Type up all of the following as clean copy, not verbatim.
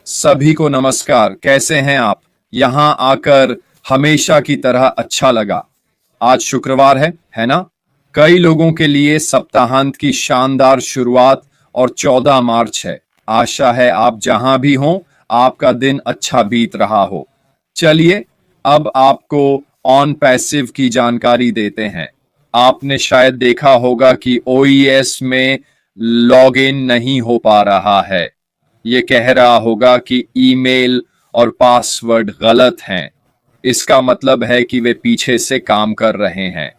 सभी को नमस्कार। कैसे हैं आप? यहां आकर हमेशा की तरह अच्छा लगा। आज शुक्रवार है ना? कई लोगों के लिए सप्ताहांत की शानदार शुरुआत और 14 मार्च है। आशा है आप जहां भी हों, आपका दिन अच्छा बीत रहा हो। चलिए अब आपको ऑन पैसिव की जानकारी देते हैं। आपने शायद देखा होगा कि ओईएस में लॉग इन नहीं हो पा रहा है। ये कह रहा होगा कि ईमेल और पासवर्ड गलत हैं। इसका मतलब है कि वे पीछे से काम कर रहे हैं।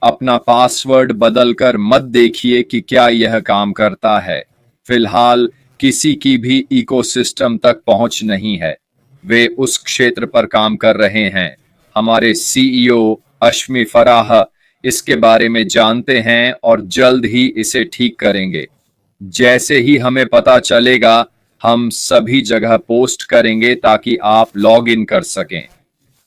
अपना पासवर्ड बदलकर मत देखिए कि क्या यह काम करता है। फिलहाल किसी की भी इकोसिस्टम तक पहुंच नहीं है। वे उस क्षेत्र पर काम कर रहे हैं। हमारे सीईओ अश्मी फराह इसके बारे में जानते हैं और जल्द ही इसे ठीक करेंगे। जैसे ही हमें पता चलेगा, हम सभी जगह पोस्ट करेंगे ताकि आप लॉग इन कर सकें।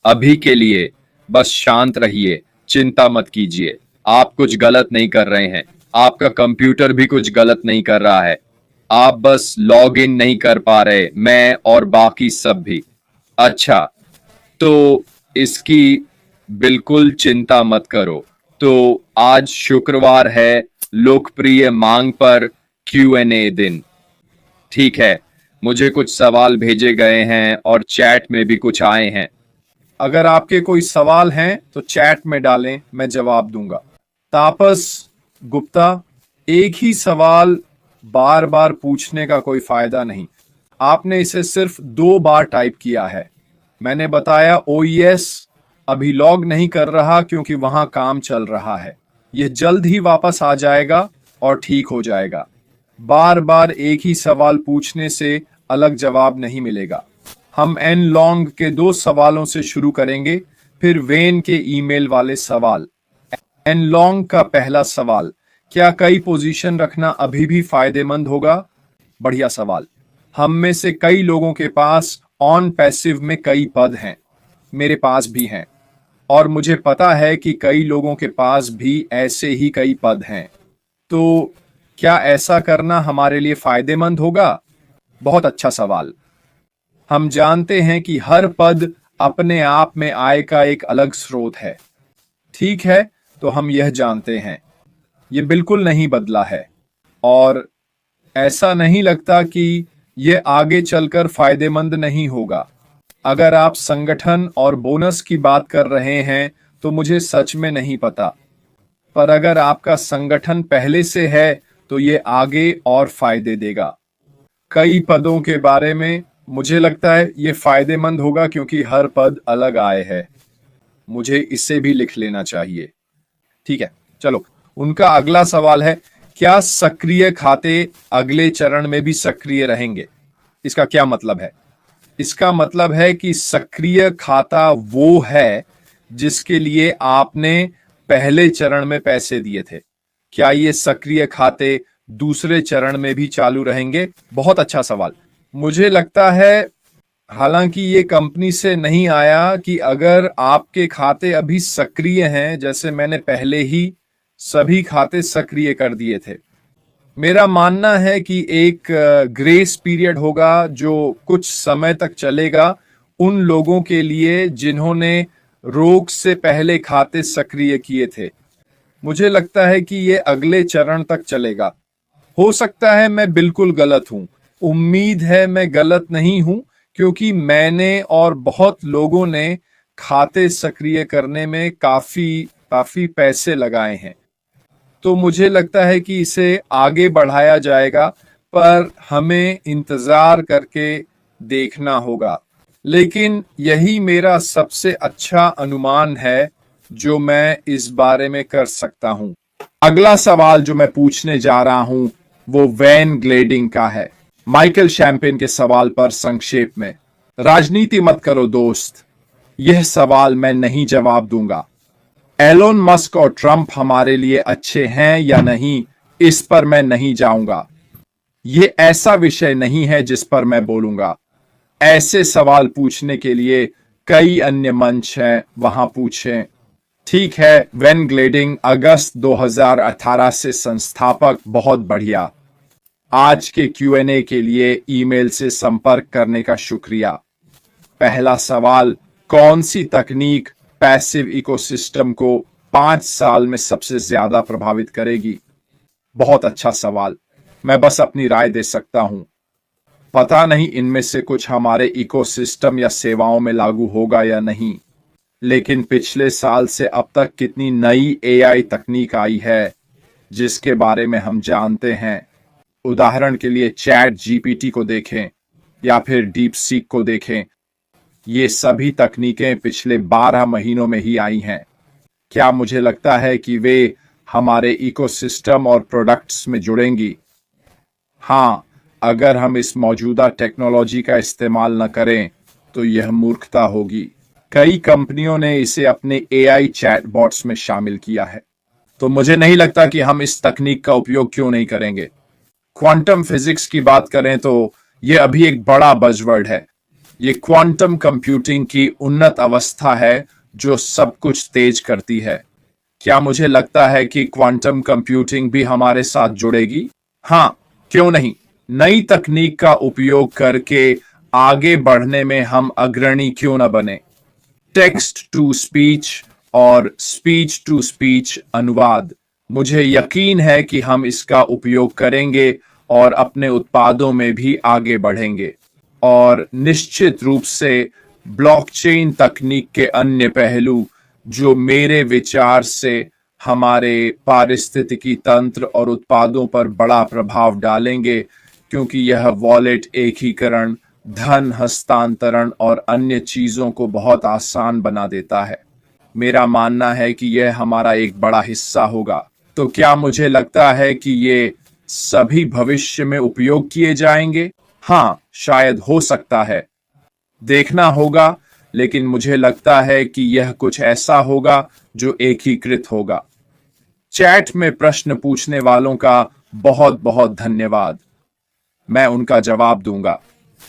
अभी के लिए बस शांत रहिए, चिंता मत कीजिए। आप कुछ गलत नहीं कर रहे हैं। आपका कंप्यूटर भी कुछ गलत नहीं कर रहा है। आप बस लॉग इन नहीं कर पा रहे, मैं और बाकी सब भी। अच्छा, तो इसकी बिल्कुल चिंता मत करो। तो आज शुक्रवार है, लोकप्रिय मांग पर Q&A दिन। ठीक है, मुझे कुछ सवाल भेजे गए हैं और चैट में भी कुछ आए हैं। अगर आपके कोई सवाल हैं तो चैट में डालें, मैं जवाब दूंगा। तापस गुप्ता, एक ही सवाल बार बार पूछने का कोई फायदा नहीं। आपने इसे सिर्फ 2 बार टाइप किया है। मैंने बताया ओईएस अभी लॉग नहीं कर रहा क्योंकि वहां काम चल रहा है। यह जल्द ही वापस आ जाएगा और ठीक हो जाएगा। बार बार एक ही सवाल पूछने से अलग जवाब नहीं मिलेगा। हम एन लॉन्ग के 2 सवालों से शुरू करेंगे, फिर वेन के ईमेल वाले सवाल। एन लॉन्ग का पहला सवाल, क्या कई पोजीशन रखना अभी भी फायदेमंद होगा? बढ़िया सवाल। हम में से कई लोगों के पास ऑन पैसिव में कई पद हैं। मेरे पास भी हैं और मुझे पता है कि कई लोगों के पास भी ऐसे ही कई पद हैं। तो क्या ऐसा करना हमारे लिए फायदेमंद होगा? बहुत अच्छा सवाल। हम जानते हैं कि हर पद अपने आप में आय का एक अलग स्रोत है। ठीक है, तो हम यह जानते हैं। यह बिल्कुल नहीं बदला है और ऐसा नहीं लगता कि यह आगे चलकर फायदेमंद नहीं होगा। अगर आप संगठन और बोनस की बात कर रहे हैं तो मुझे सच में नहीं पता, पर अगर आपका संगठन पहले से है तो ये आगे और फायदे देगा। कई पदों के बारे में मुझे लगता है ये फायदेमंद होगा क्योंकि हर पद अलग आय है। मुझे इसे भी लिख लेना चाहिए। ठीक है, चलो। उनका अगला सवाल है, क्या सक्रिय खाते अगले चरण में भी सक्रिय रहेंगे? इसका क्या मतलब है? इसका मतलब है कि सक्रिय खाता वो है जिसके लिए आपने पहले चरण में पैसे दिए थे। क्या ये सक्रिय खाते दूसरे चरण में भी चालू रहेंगे? बहुत अच्छा सवाल। मुझे लगता है, हालांकि ये कंपनी से नहीं आया, कि अगर आपके खाते अभी सक्रिय हैं, जैसे मैंने पहले ही सभी खाते सक्रिय कर दिए थे। मेरा मानना है कि एक ग्रेस पीरियड होगा जो कुछ समय तक चलेगा उन लोगों के लिए जिन्होंने रोग से पहले खाते सक्रिय किए थे। मुझे लगता है कि ये अगले चरण तक चलेगा। हो सकता है मैं बिल्कुल गलत हूं। उम्मीद है मैं गलत नहीं हूं, क्योंकि मैंने और बहुत लोगों ने खाते सक्रिय करने में काफी पैसे लगाए हैं। तो मुझे लगता है कि इसे आगे बढ़ाया जाएगा, पर हमें इंतजार करके देखना होगा। लेकिन यही मेरा सबसे अच्छा अनुमान है जो मैं इस बारे में कर सकता हूं। अगला सवाल जो मैं पूछने जा रहा हूं वो वैन ग्लेडिंग का है। माइकल शैंपेन के सवाल पर संक्षेप में। राजनीति मत करो दोस्त, यह सवाल मैं नहीं जवाब दूंगा। एलोन मस्क और ट्रंप हमारे लिए अच्छे हैं या नहीं, इस पर मैं नहीं जाऊंगा। यह ऐसा विषय नहीं है जिस पर मैं बोलूंगा। ऐसे सवाल पूछने के लिए कई अन्य मंच हैं, वहां पूछें। ठीक है, वैन ग्लेडिंग अगस्त 2018 से संस्थापक। बहुत बढ़िया। आज के Q&A के लिए ईमेल से संपर्क करने का शुक्रिया। पहला सवाल, कौन सी तकनीक पैसिव इकोसिस्टम को 5 साल में सबसे ज्यादा प्रभावित करेगी? बहुत अच्छा सवाल। मैं बस अपनी राय दे सकता हूं। पता नहीं इनमें से कुछ हमारे इकोसिस्टम या सेवाओं में लागू होगा या नहीं, लेकिन पिछले साल से अब तक कितनी नई AI तकनीक आई है जिसके बारे में हम जानते हैं। उदाहरण के लिए चैट जीपीटी को देखें या फिर डीप सीक को देखें। ये सभी तकनीकें पिछले 12 महीनों में ही आई हैं। क्या मुझे लगता है कि वे हमारे इकोसिस्टम और प्रोडक्ट्स में जुड़ेंगी? हाँ, अगर हम इस मौजूदा टेक्नोलॉजी का इस्तेमाल न करें तो यह मूर्खता होगी। कई कंपनियों ने इसे अपने AI चैटबॉट्स में शामिल किया है, तो मुझे नहीं लगता कि हम इस तकनीक का उपयोग क्यों नहीं करेंगे। क्वांटम फिजिक्स की बात करें तो यह अभी एक बड़ा बज़वर्ड है। ये क्वांटम कंप्यूटिंग की उन्नत अवस्था है जो सब कुछ तेज करती है। क्या मुझे लगता है कि क्वांटम कंप्यूटिंग भी हमारे साथ जुड़ेगी? हाँ, क्यों नहीं। नई तकनीक का उपयोग करके आगे बढ़ने में हम अग्रणी क्यों न बने। टेक्स्ट टू स्पीच और स्पीच टू स्पीच अनुवाद, मुझे यकीन है कि हम इसका उपयोग करेंगे और अपने उत्पादों में भी आगे बढ़ेंगे। और निश्चित रूप से ब्लॉकचेन तकनीक के अन्य पहलू जो मेरे विचार से हमारे पारिस्थितिकी तंत्र और उत्पादों पर बड़ा प्रभाव डालेंगे, क्योंकि यह वॉलेट एकीकरण, धन हस्तांतरण और अन्य चीजों को बहुत आसान बना देता है। मेरा मानना है कि यह हमारा एक बड़ा हिस्सा होगा। तो क्या मुझे लगता है कि ये सभी भविष्य में उपयोग किए जाएंगे? हाँ, शायद हो सकता है, देखना होगा, लेकिन मुझे लगता है कि यह कुछ ऐसा होगा जो एकीकृत होगा। चैट में प्रश्न पूछने वालों का बहुत बहुत धन्यवाद। मैं उनका जवाब दूंगा।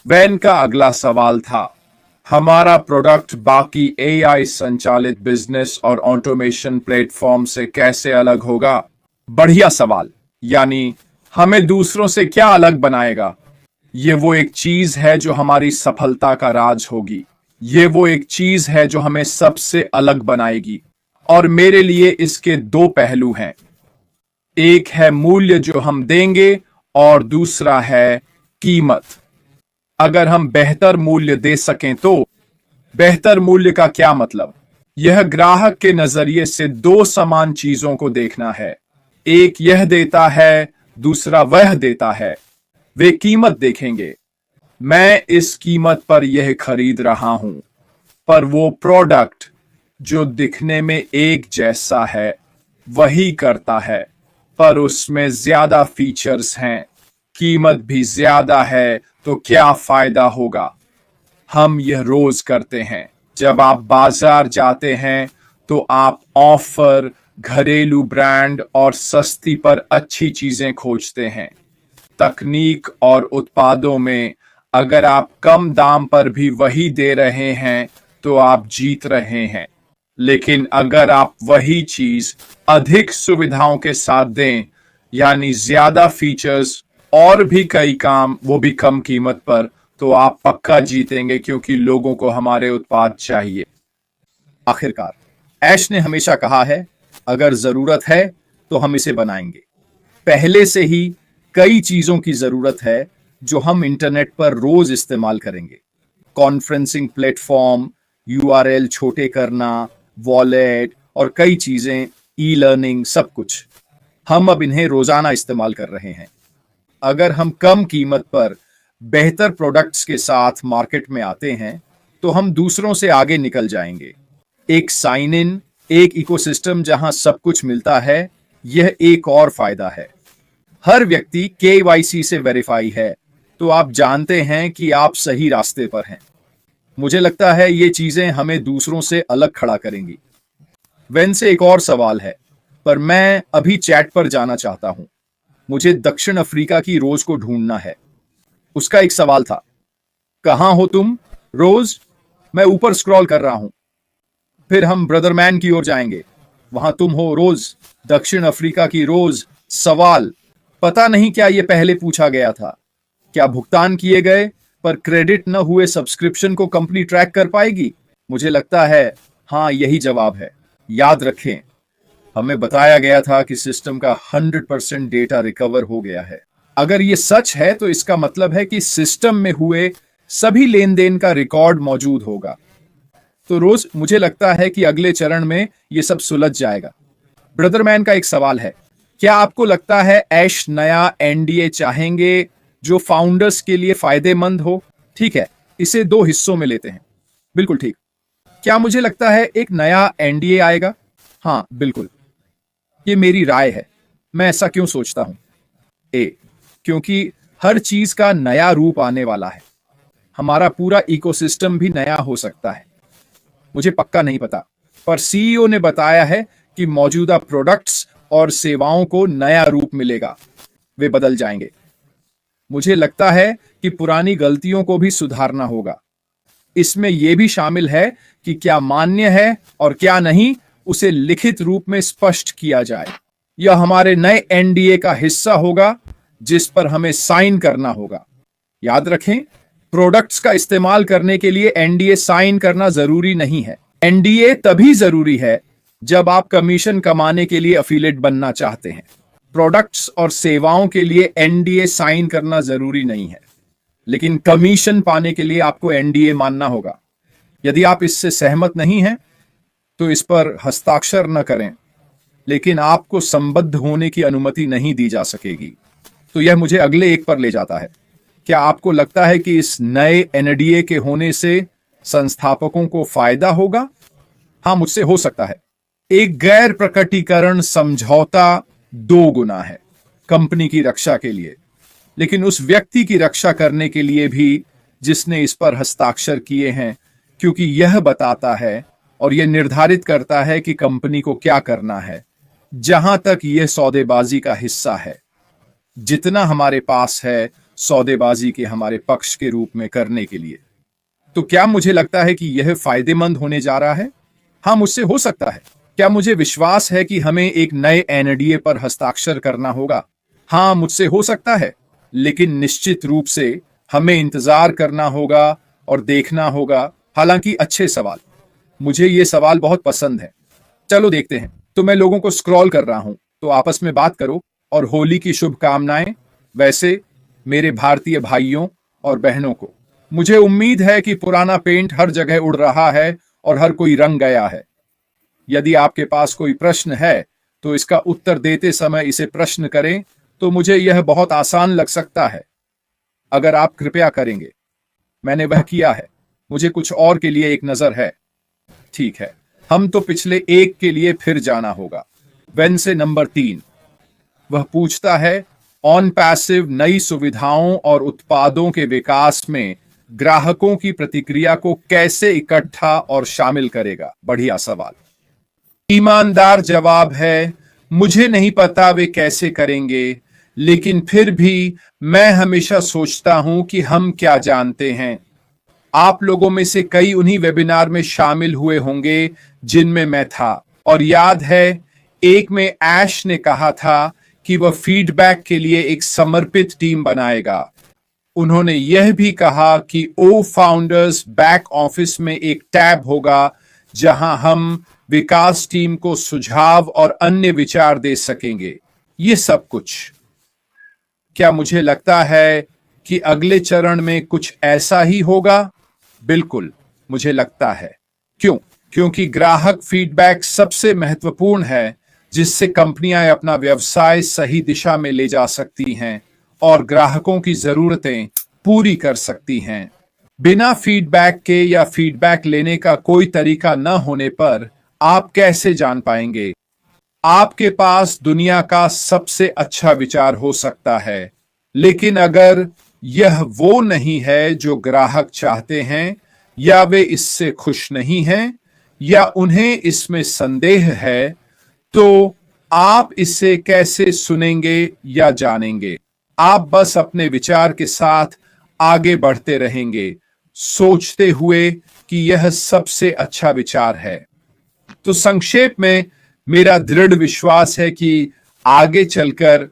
वैन का अगला सवाल था, हमारा प्रोडक्ट बाकी AI संचालित बिजनेस और ऑटोमेशन प्लेटफॉर्म से कैसे अलग होगा? बढ़िया सवाल। यानी हमें दूसरों से क्या अलग बनाएगा? ये वो एक चीज है जो हमारी सफलता का राज होगी। ये वो एक चीज है जो हमें सबसे अलग बनाएगी। और मेरे लिए इसके 2 पहलू हैं। एक है मूल्य जो हम देंगे और दूसरा है कीमत। अगर हम बेहतर मूल्य दे सकें तो बेहतर मूल्य का क्या मतलब? यह ग्राहक के नजरिए से 2 समान चीजों को देखना है। एक यह देता है, दूसरा वह देता है। वे कीमत देखेंगे। मैं इस कीमत पर यह खरीद रहा हूं, पर वो प्रोडक्ट जो दिखने में एक जैसा है वही करता है, पर उसमें ज्यादा फीचर्स हैं, कीमत भी ज्यादा है, तो क्या फायदा होगा? हम यह रोज करते हैं। जब आप बाजार जाते हैं तो आप ऑफर, घरेलू ब्रांड और सस्ती पर अच्छी चीजें खोजते हैं। तकनीक और उत्पादों में अगर आप कम दाम पर भी वही दे रहे हैं तो आप जीत रहे हैं। लेकिन अगर आप वही चीज अधिक सुविधाओं के साथ दें, यानी ज्यादा फीचर्स और भी कई काम, वो भी कम कीमत पर, तो आप पक्का जीतेंगे, क्योंकि लोगों को हमारे उत्पाद चाहिए। आखिरकार, ऐश ने हमेशा कहा है, अगर जरूरत है तो हम इसे बनाएंगे। पहले से ही कई चीजों की जरूरत है जो हम इंटरनेट पर रोज इस्तेमाल करेंगे। कॉन्फ्रेंसिंग प्लेटफॉर्म, URL छोटे करना, वॉलेट और कई चीजें, ई-लर्निंग, सब कुछ। हम अब इन्हें रोजाना इस्तेमाल कर रहे हैं। अगर हम कम कीमत पर बेहतर प्रोडक्ट्स के साथ मार्केट में आते हैं तो हम दूसरों से आगे निकल जाएंगे। एक साइन इन, एक इकोसिस्टम जहां सब कुछ मिलता है, यह एक और फायदा है। हर व्यक्ति KYC से वेरीफाई है, तो आप जानते हैं कि आप सही रास्ते पर हैं। मुझे लगता है ये चीजें हमें दूसरों से अलग खड़ा करेंगी। वेन से एक और सवाल है, पर मैं अभी चैट पर जाना चाहता हूं। मुझे दक्षिण अफ्रीका की रोज को ढूंढना है। उसका एक सवाल था, कहां हो तुम रोज? मैं ऊपर स्क्रॉल कर रहा हूं। फिर हम ब्रदर मैन की ओर जाएंगे। वहां तुम हो रोज, दक्षिण अफ्रीका की रोज। सवाल, पता नहीं क्या ये पहले पूछा गया था। क्या भुगतान किए गए पर क्रेडिट न हुए सब्सक्रिप्शन को कंपनी ट्रैक कर पाएगी? मुझे लगता है हाँ, यही जवाब है। याद रखें, हमें बताया गया था कि सिस्टम का 100% डेटा रिकवर हो गया है। अगर ये सच है तो इसका मतलब है कि सिस्टम में हुए सभी लेन देन का रिकॉर्ड मौजूद होगा। तो रोज मुझे लगता है कि अगले चरण में ये सब सुलझ जाएगा। ब्रदरमैन का एक सवाल है, क्या आपको लगता है ऐश नया एनडीए चाहेंगे जो फाउंडर्स के लिए फायदेमंद हो? ठीक है, इसे दो हिस्सों में लेते हैं। बिल्कुल ठीक। क्या मुझे लगता है एक नया एनडीए आएगा? हाँ, बिल्कुल। ये मेरी राय है। मैं ऐसा क्यों सोचता हूं? क्योंकि हर चीज का नया रूप आने वाला है। हमारा पूरा इकोसिस्टम भी नया हो सकता है। मुझे पक्का नहीं पता, पर सीईओ ने बताया है कि मौजूदा प्रोडक्ट्स और सेवाओं को नया रूप मिलेगा। वे बदल जाएंगे। मुझे लगता है कि पुरानी गलतियों को भी सुधारना होगा। इसमें यह भी शामिल है कि क्या मान्य है और क्या नहीं, उसे लिखित रूप में स्पष्ट किया जाए। यह हमारे नए एनडीए का हिस्सा होगा जिस पर हमें साइन करना होगा। याद रखें, प्रोडक्ट्स का इस्तेमाल करने के लिए एनडीए साइन करना जरूरी नहीं है। एनडीए तभी जरूरी है जब आप कमीशन कमाने के लिए अफिलिएट बनना चाहते हैं। प्रोडक्ट्स और सेवाओं के लिए एनडीए साइन करना जरूरी नहीं है, लेकिन कमीशन पाने के लिए आपको एनडीए मानना होगा। यदि आप इससे सहमत नहीं हैं, तो इस पर हस्ताक्षर न करें, लेकिन आपको संबद्ध होने की अनुमति नहीं दी जा सकेगी। तो यह मुझे अगले एक पर ले जाता है। क्या आपको लगता है कि इस नए एनडीए के होने से संस्थापकों को फायदा होगा? हाँ, मुझसे हो सकता है। एक गैर प्रकटीकरण समझौता 2 गुना है कंपनी की रक्षा के लिए, लेकिन उस व्यक्ति की रक्षा करने के लिए भी जिसने इस पर हस्ताक्षर किए हैं, क्योंकि यह बताता है और यह निर्धारित करता है कि कंपनी को क्या करना है, जहां तक यह सौदेबाजी का हिस्सा है। जितना हमारे पास है सौदेबाजी के हमारे पक्ष के रूप में करने के लिए। तो क्या मुझे लगता है कि यह फायदेमंद होने जा रहा है? हाँ, मुझसे हो सकता है। क्या मुझे विश्वास है कि हमें एक नए एनडीए पर हस्ताक्षर करना होगा? हाँ, मुझसे हो सकता है, लेकिन निश्चित रूप से हमें इंतजार करना होगा और देखना होगा। हालांकि अच्छे सवाल, मुझे ये सवाल बहुत पसंद है। चलो देखते हैं। तो मैं लोगों को स्क्रॉल कर रहा हूं, तो आपस में बात करो और होली की शुभकामनाएं वैसे मेरे भारतीय भाइयों और बहनों को। मुझे उम्मीद है कि पुराना पेंट हर जगह उड़ रहा है और हर कोई रंग गया है। यदि आपके पास कोई प्रश्न है तो इसका उत्तर देते समय इसे प्रश्न करें, तो मुझे यह बहुत आसान लग सकता है। अगर आप कृपया करेंगे। मैंने वह किया है। मुझे कुछ और के लिए एक नजर है। ठीक है, हम तो पिछले एक के लिए फिर जाना होगा। वेन से नंबर 3। वह पूछता है, ऑन पैसिव नई सुविधाओं और उत्पादों के विकास में ग्राहकों की प्रतिक्रिया को कैसे इकट्ठा और शामिल करेगा? बढ़िया सवाल। ईमानदार जवाब है, मुझे नहीं पता वे कैसे करेंगे, लेकिन फिर भी मैं हमेशा सोचता हूं कि हम क्या जानते हैं। आप लोगों में से कई उन्हीं वेबिनार में शामिल हुए होंगे जिनमें मैं था, और याद है एक में ऐश ने कहा था कि वह फीडबैक के लिए एक समर्पित टीम बनाएगा। उन्होंने यह भी कहा कि ओ फाउंडर्स बैक ऑफिस में एक टैब होगा जहां हम विकास टीम को सुझाव और अन्य विचार दे सकेंगे। ये सब कुछ। क्या मुझे लगता है कि अगले चरण में कुछ ऐसा ही होगा? बिल्कुल, मुझे लगता है। क्यों? क्योंकि ग्राहक फीडबैक सबसे महत्वपूर्ण है जिससे कंपनियां अपना व्यवसाय सही दिशा में ले जा सकती हैं और ग्राहकों की जरूरतें पूरी कर सकती हैं। बिना फीडबैक के या फीडबैक लेने का कोई तरीका न होने पर आप कैसे जान पाएंगे? आपके पास दुनिया का सबसे अच्छा विचार हो सकता है, लेकिन अगर यह वो नहीं है जो ग्राहक चाहते हैं, या वे इससे खुश नहीं हैं, या उन्हें इसमें संदेह है, तो आप इसे कैसे सुनेंगे या जानेंगे? आप बस अपने विचार के साथ आगे बढ़ते रहेंगे, सोचते हुए कि यह सबसे अच्छा विचार है। तो संक्षेप में, मेरा दृढ़ विश्वास है कि आगे चलकर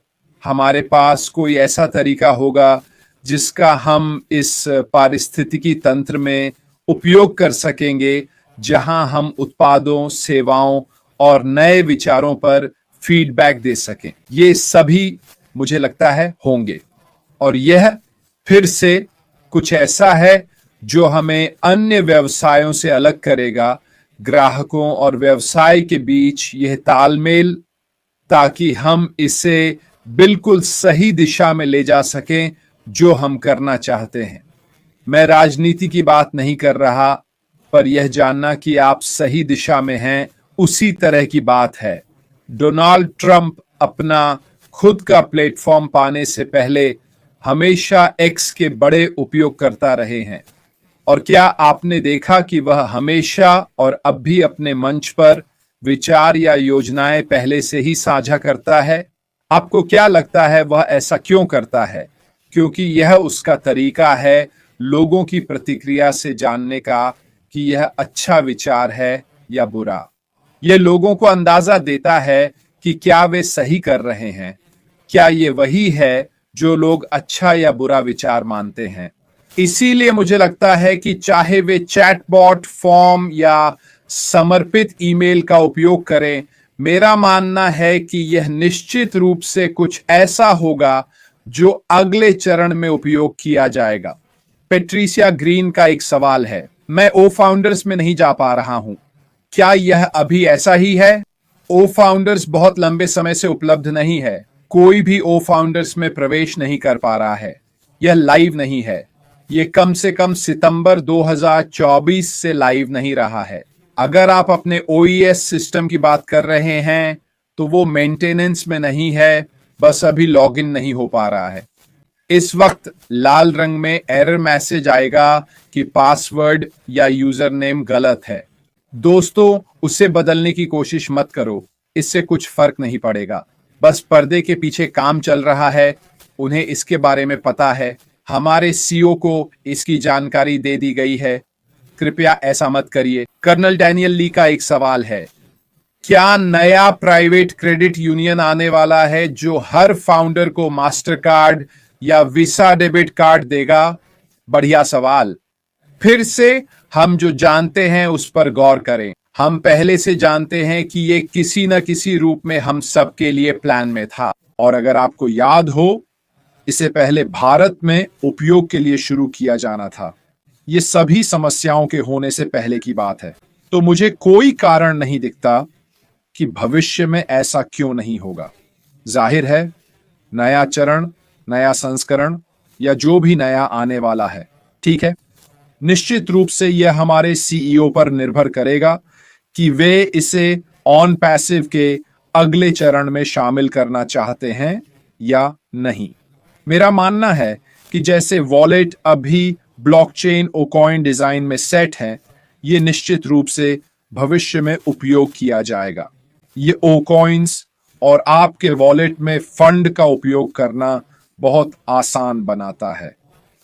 हमारे पास कोई ऐसा तरीका होगा जिसका हम इस पारिस्थितिकी तंत्र में उपयोग कर सकेंगे, जहां हम उत्पादों, सेवाओं और नए विचारों पर फीडबैक दे सकें। ये सभी मुझे लगता है होंगे, और यह फिर से कुछ ऐसा है जो हमें अन्य व्यवसायों से अलग करेगा, ग्राहकों और व्यवसाय के बीच यह तालमेल, ताकि हम इसे बिल्कुल सही दिशा में ले जा सकें जो हम करना चाहते हैं। मैं राजनीति की बात नहीं कर रहा, पर यह जानना कि आप सही दिशा में हैं, उसी तरह की बात है। डोनाल्ड ट्रंप अपना खुद का प्लेटफॉर्म पाने से पहले हमेशा एक्स के बड़े उपयोग करता रहे हैं, और क्या आपने देखा कि वह हमेशा और अब भी अपने मंच पर विचार या योजनाएं पहले से ही साझा करता है? आपको क्या लगता है वह ऐसा क्यों करता है? क्योंकि यह उसका तरीका है लोगों की प्रतिक्रिया से जानने का कि यह अच्छा विचार है या बुरा। यह लोगों को अंदाजा देता है कि क्या वे सही कर रहे हैं, क्या ये वही है जो लोग अच्छा या बुरा विचार मानते हैं। इसीलिए मुझे लगता है कि चाहे वे चैटबॉट, फॉर्म या समर्पित ईमेल का उपयोग करें, मेरा मानना है कि यह निश्चित रूप से कुछ ऐसा होगा जो अगले चरण में उपयोग किया जाएगा। पेट्रिसिया ग्रीन का एक सवाल है, मैं ओ फाउंडर्स में नहीं जा पा रहा हूं, क्या यह अभी ऐसा ही है? ओ फाउंडर्स बहुत लंबे समय से उपलब्ध नहीं है, कोई भी ओ फाउंडर्स में प्रवेश नहीं कर पा रहा है। यह लाइव नहीं है, यह कम से कम सितंबर 2024 से लाइव नहीं रहा है। अगर आप अपने ओईएस सिस्टम की बात कर रहे हैं तो वो मेंटेनेंस में नहीं है, बस अभी लॉगिन नहीं हो पा रहा है। इस वक्त लाल रंग में एरर मैसेज आएगा कि पासवर्ड या यूजर नेम गलत है। दोस्तों, उसे बदलने की कोशिश मत करो, इससे कुछ फर्क नहीं पड़ेगा। बस पर्दे के पीछे काम चल रहा है, उन्हें इसके बारे में पता है, हमारे सीईओ को इसकी जानकारी दे दी गई है। कृपया ऐसा मत करिए। कर्नल डैनियल ली का एक सवाल है, क्या नया प्राइवेट क्रेडिट यूनियन आने वाला है जो हर फाउंडर को मास्टर कार्ड या वीसा डेबिट कार्ड देगा? बढ़िया सवाल। फिर से हम जो जानते हैं उस पर गौर करें। हम पहले से जानते हैं कि ये किसी न किसी रूप में हम सब के लिए प्लान में था, और अगर आपको याद हो, इसे पहले भारत में उपयोग के लिए शुरू किया जाना था। ये सभी समस्याओं के होने से पहले की बात है, तो मुझे कोई कारण नहीं दिखता कि भविष्य में ऐसा क्यों नहीं होगा। जाहिर है, नया चरण, नया संस्करण या जो भी नया आने वाला है, ठीक है, निश्चित रूप से यह हमारे सीईओ पर निर्भर करेगा कि वे इसे ऑन पैसिव के अगले चरण में शामिल करना चाहते हैं या नहीं। मेरा मानना है कि जैसे वॉलेट अभी ब्लॉकचेन ओकॉइन डिजाइन में सेट है, ये निश्चित रूप से भविष्य में उपयोग किया जाएगा। ये ओकॉइंस और आपके वॉलेट में फंड का उपयोग करना बहुत आसान बनाता है,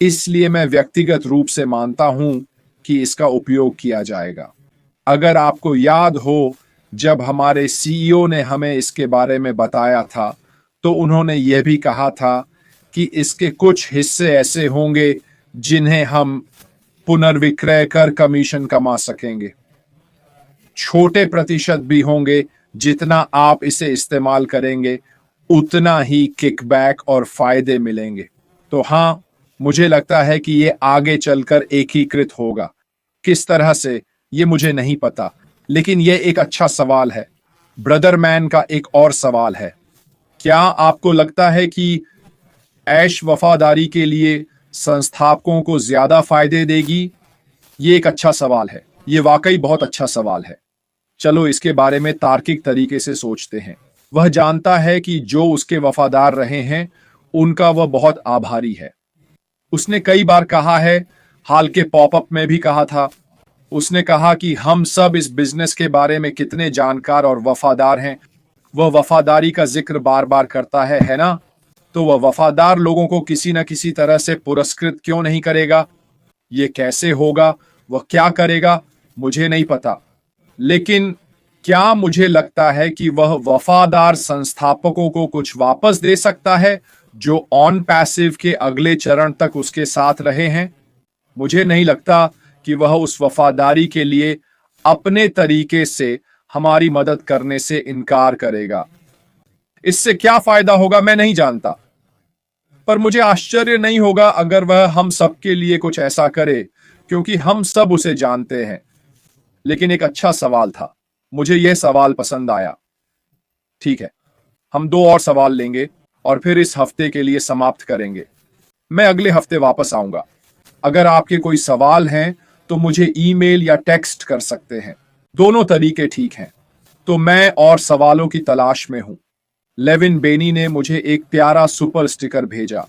इसलिए मैं व्यक्तिगत रूप से मानता हूं कि इसका उपयोग किया जाएगा। अगर आपको याद हो, जब हमारे सीईओ ने हमें इसके बारे में बताया था, तो उन्होंने यह भी कहा था कि इसके कुछ हिस्से ऐसे होंगे जिन्हें हम पुनर्विक्रय कर कमीशन कमा सकेंगे। छोटे प्रतिशत भी होंगे, जितना आप इसे इस्तेमाल करेंगे उतना ही किकबैक और फायदे मिलेंगे। तो हाँ, मुझे लगता है कि ये आगे चलकर एकीकृत होगा। किस तरह से, ये मुझे नहीं पता, लेकिन ये एक अच्छा सवाल है। ब्रदर मैन का एक और सवाल है, क्या आपको लगता है कि ऐश वफादारी के लिए संस्थापकों को ज्यादा फायदे देगी? ये एक अच्छा सवाल है, ये वाकई बहुत अच्छा सवाल है। चलो इसके बारे में तार्किक तरीके से सोचते हैं। वह जानता है कि जो उसके वफादार रहे हैं उनका वह बहुत आभारी है। उसने कई बार कहा है, हाल के पॉपअप में भी कहा था, उसने कहा कि हम सब इस बिजनेस के बारे में कितने जानकार और वफादार हैं। वह वफादारी का जिक्र बार बार करता है ना? तो वह वफादार लोगों को किसी न किसी तरह से पुरस्कृत क्यों नहीं करेगा? ये कैसे होगा, वह क्या करेगा, मुझे नहीं पता, लेकिन क्या मुझे लगता है कि वह वफादार संस्थापकों को कुछ वापस दे सकता है जो ऑन पैसिव के अगले चरण तक उसके साथ रहे हैं? मुझे नहीं लगता कि वह उस वफादारी के लिए अपने तरीके से हमारी मदद करने से इनकार करेगा। इससे क्या फायदा होगा मैं नहीं जानता, पर मुझे आश्चर्य नहीं होगा अगर वह हम सब के लिए कुछ ऐसा करे, क्योंकि हम सब उसे जानते हैं। लेकिन एक अच्छा सवाल था, मुझे यह सवाल पसंद आया। ठीक है, हम 2 और सवाल लेंगे और फिर इस हफ्ते के लिए समाप्त करेंगे। मैं अगले हफ्ते वापस आऊंगा। अगर आपके कोई सवाल हैं तो मुझे ईमेल या टेक्स्ट कर सकते हैं। दोनों तरीके ठीक हैं। तो मैं और सवालों की तलाश में हूं। लेविन बेनी ने मुझे एक प्यारा सुपर स्टिकर भेजा।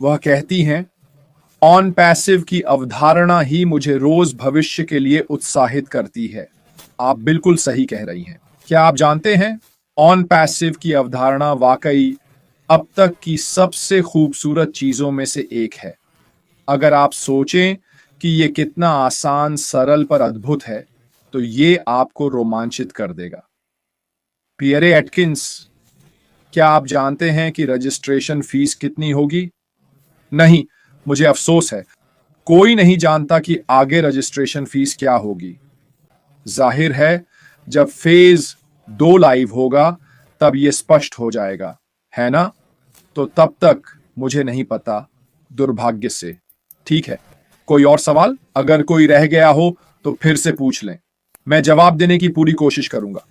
वह कहती हैं, ऑन पैसिव की अवधारणा ही मुझे रोज भविष्य के लिए उत्साहित करती है। आप बिल्कुल सही कह रही हैं। क्या आप जानते हैं, ऑन पैसिव की अवधारणा वाकई अब तक की सबसे खूबसूरत चीजों में से एक है। अगर आप सोचें कि यह कितना आसान, सरल पर अद्भुत है, तो ये आपको रोमांचित कर देगा। पियरे एटकिंस, क्या आप जानते हैं कि रजिस्ट्रेशन फीस कितनी होगी? नहीं, मुझे अफसोस है, कोई नहीं जानता कि आगे रजिस्ट्रेशन फीस क्या होगी। जाहिर है, जब फेज 2 लाइव होगा तब यह स्पष्ट हो जाएगा, है ना? तो तब तक मुझे नहीं पता, दुर्भाग्य से। ठीक है, कोई और सवाल? अगर कोई रह गया हो तो फिर से पूछ लें, मैं जवाब देने की पूरी कोशिश करूंगा।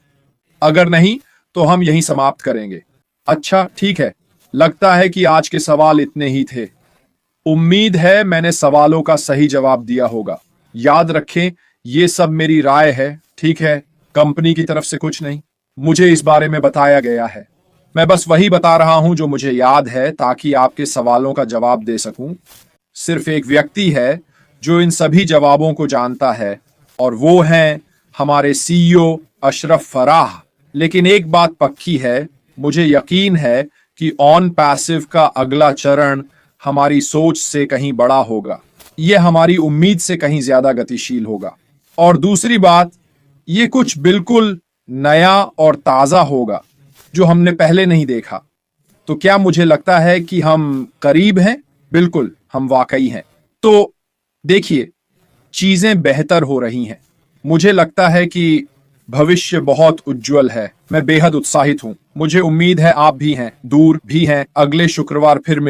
अगर नहीं तो हम यहीं समाप्त करेंगे। अच्छा, ठीक है, लगता है कि आज के सवाल इतने ही थे। उम्मीद है मैंने सवालों का सही जवाब दिया होगा। याद रखें, ये सब मेरी राय है, ठीक है? कंपनी की तरफ से कुछ नहीं। मुझे इस बारे में बताया गया है। मैं बस वही बता रहा हूं जो मुझे याद है, ताकि आपके सवालों का जवाब दे सकूं। सिर्फ एक व्यक्ति है जो इन सभी जवाबों को जानता है, और वो हैं हमारे सीईओ अशरफ फराह। लेकिन एक बात पक्की है, मुझे यकीन है कि ऑन पैसिव का अगला चरण हमारी सोच से कहीं बड़ा होगा। यह हमारी उम्मीद से कहीं ज्यादा गतिशील होगा। और दूसरी बात, यह कुछ बिल्कुल नया और ताजा होगा जो हमने पहले नहीं देखा। तो क्या मुझे लगता है कि हम करीब हैं? बिल्कुल, हम वाकई हैं। तो देखिए, चीजें बेहतर हो रही हैं। मुझे लगता है कि भविष्य बहुत उज्जवल है। मैं बेहद उत्साहित हूं। मुझे उम्मीद है आप भी हैं, दूर भी हैं। अगले शुक्रवार फिर मिल